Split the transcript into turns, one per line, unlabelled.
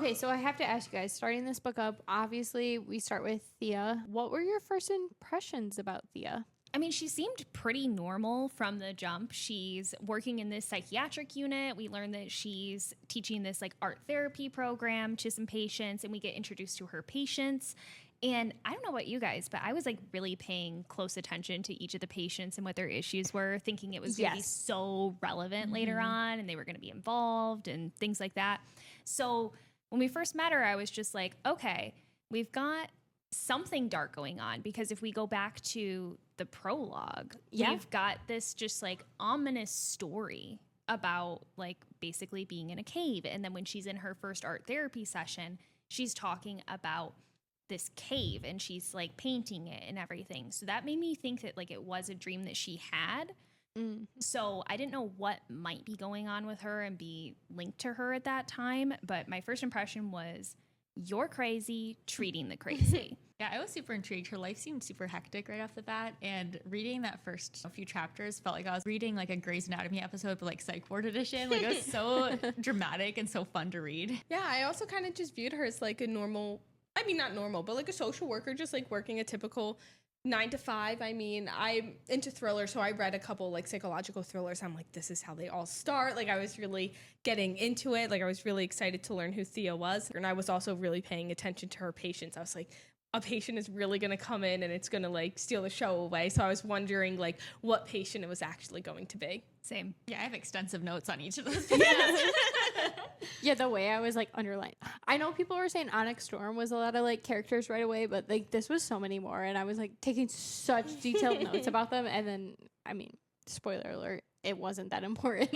Okay, so I have to ask you guys, starting this book up, obviously we start with Thea. What were your first impressions about Thea?
I mean, she seemed pretty normal from the jump. She's working in this psychiatric unit. We learn that she's teaching this like art therapy program to some patients, and we get introduced to her patients. And I don't know about you guys, but I was like really paying close attention to each of the patients and what their issues were, thinking it was going to be so relevant later on and they were going to be involved and things like that. So when we first met her, I was just like, okay, we've got something dark going on, because if we go back to the prologue, we've got this just like ominous story about like basically being in a cave. And then when she's in her first art therapy session, she's talking about this cave and she's like painting it and everything. So that made me think that like it was a dream that she had. So I didn't know what might be going on with her and be linked to her at that time. But my first impression was, you're crazy, treating the crazy.
Yeah, I was super intrigued. Her life seemed super hectic right off the bat. And reading that first few chapters felt like I was reading like a Grey's Anatomy episode, but like psych ward edition. Like it was so dramatic and so fun to read.
Yeah, I also kind of just viewed her as like a normal, I mean, not normal, but like a social worker, just like working a typical 9 to 5. I mean, I'm into thrillers, so I read a couple like psychological thrillers. I'm like, this is how they all start. Like I was really getting into it. Like I was really excited to learn who Thea was. And I was also really paying attention to her patients. I was like, a patient is really going to come in and it's going to like steal the show away. So I was wondering like what patient it was actually going to be.
Same.
Yeah, I have extensive notes on each of those.
Yeah, the way I was like underlined. I know people were saying Onyx Storm was a lot of like characters right away, but like this was so many more, and I was like taking such detailed notes about them. And then, I mean, spoiler alert, it wasn't that important.